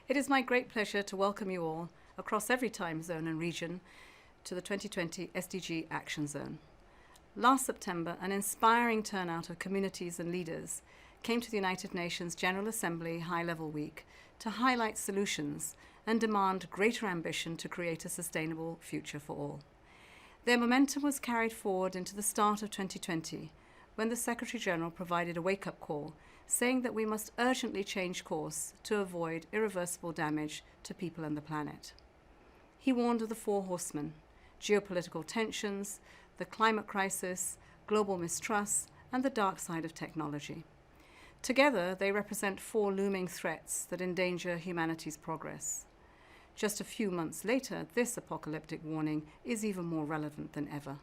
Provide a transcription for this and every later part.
It is my great pleasure to welcome you all across every time zone and region to the 2020 SDG Action Zone. Last September, an inspiring turnout of communities and leaders came to the United Nations General Assembly High-Level Week to highlight solutions and demand greater ambition to create a sustainable future for all. Their momentum was carried forward into the start of 2020, when the Secretary-General provided a wake-up call saying that we must urgently change course to avoid irreversible damage to people and the planet. He warned of the Four Horsemen: geopolitical tensions, the climate crisis, global mistrust, and the dark side of technology. Together, they represent four looming threats that endanger humanity's progress. Just a few months later, this apocalyptic warning is even more relevant than ever.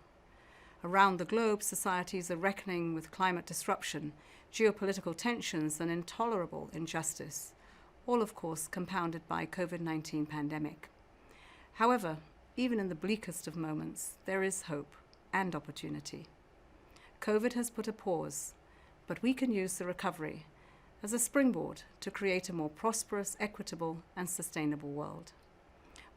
Around the globe, societies are reckoning with climate disruption, geopolitical tensions, and intolerable injustice, all of course compounded by COVID-19 pandemic. However, even in the bleakest of moments, there is hope and opportunity. COVID has put a pause, but we can use the recovery as a springboard to create a more prosperous, equitable, and sustainable world.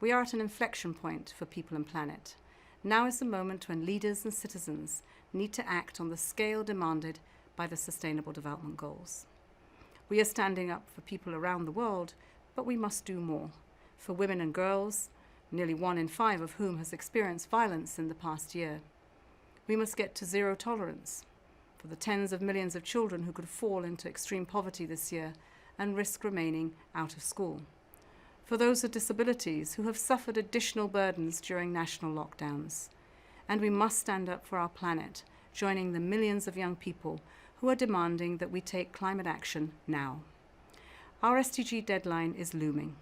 We are at an inflection point for people and planet. Now is the moment when leaders and citizens need to act on the scale demanded by the Sustainable Development Goals. We are standing up for people around the world, but we must do more for women and girls, nearly 1 in 5 of whom has experienced violence in the past year. We must get to zero tolerance for the tens of millions of children who could fall into extreme poverty this year and risk remaining out of school. For those with disabilities who have suffered additional burdens during national lockdowns. And we must stand up for our planet, joining the millions of young people who are demanding that we take climate action now. Our SDG deadline is looming.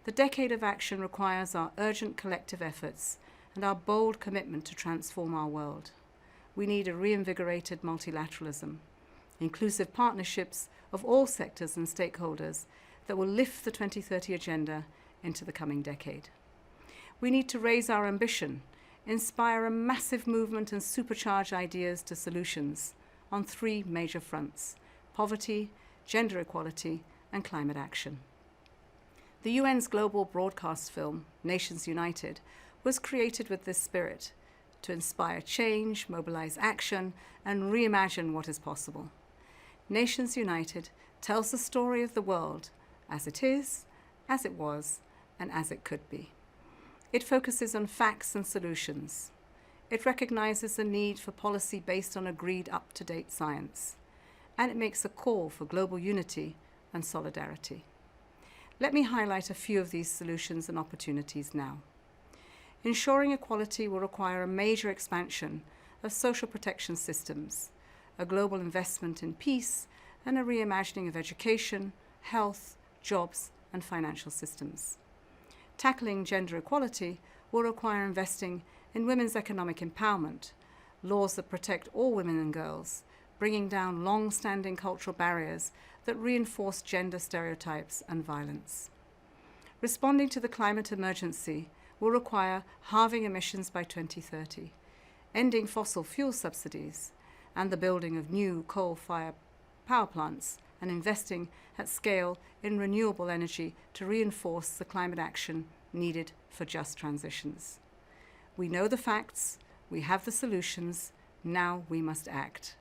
The decade of action requires our urgent collective efforts and our bold commitment to transform our world. We need a reinvigorated multilateralism, inclusive partnerships of all sectors and stakeholders that will lift the 2030 agenda into the coming decade. We need to raise our ambition, inspire a massive movement and supercharge ideas to solutions on 3 major fronts: poverty, gender equality, and climate action. The UN's global broadcast film, Nations United, was created with this spirit to inspire change, mobilize action, and reimagine what is possible. Nations United tells the story of the world as it is, as it was, and as it could be. It focuses on facts and solutions. It recognizes the need for policy based on agreed up-to-date science. And it makes a call for global unity and solidarity. Let me highlight a few of these solutions and opportunities now. Ensuring equality will require a major expansion of social protection systems, a global investment in peace, and a reimagining of education, health, jobs, and financial systems. Tackling gender equality will require investing in women's economic empowerment, laws that protect all women and girls, bringing down long-standing cultural barriers that reinforce gender stereotypes and violence. Responding to the climate emergency will require halving emissions by 2030, ending fossil fuel subsidies, and the building of new coal-fired power plants, and investing at scale in renewable energy to reinforce the climate action needed for just transitions. We know the facts, we have the solutions, now we must act.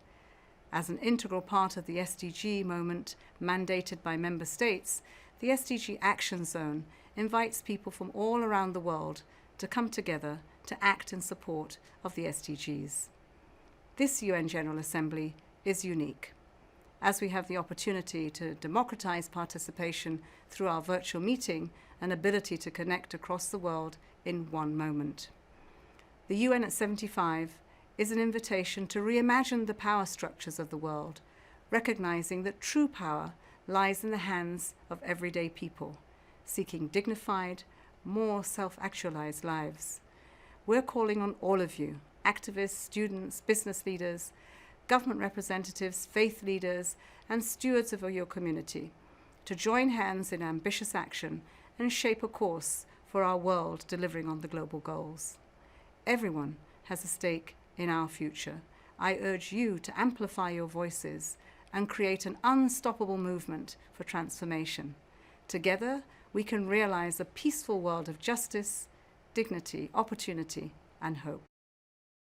As an integral part of the SDG Moment mandated by member states, the SDG Action Zone invites people from all around the world to come together to act in support of the SDGs. This UN General Assembly is unique, as we have the opportunity to democratize participation through our virtual meeting and ability to connect across the world in one moment. The UN at 75 is an invitation to reimagine the power structures of the world, recognizing that true power lies in the hands of everyday people, seeking dignified, more self-actualized lives. We're calling on all of you, activists, students, business leaders, government representatives, faith leaders, and stewards of your community to join hands in ambitious action and shape a course for our world delivering on the global goals. Everyone has a stake in our future. I urge you to amplify your voices and create an unstoppable movement for transformation. Together, we can realize a peaceful world of justice, dignity, opportunity, and hope.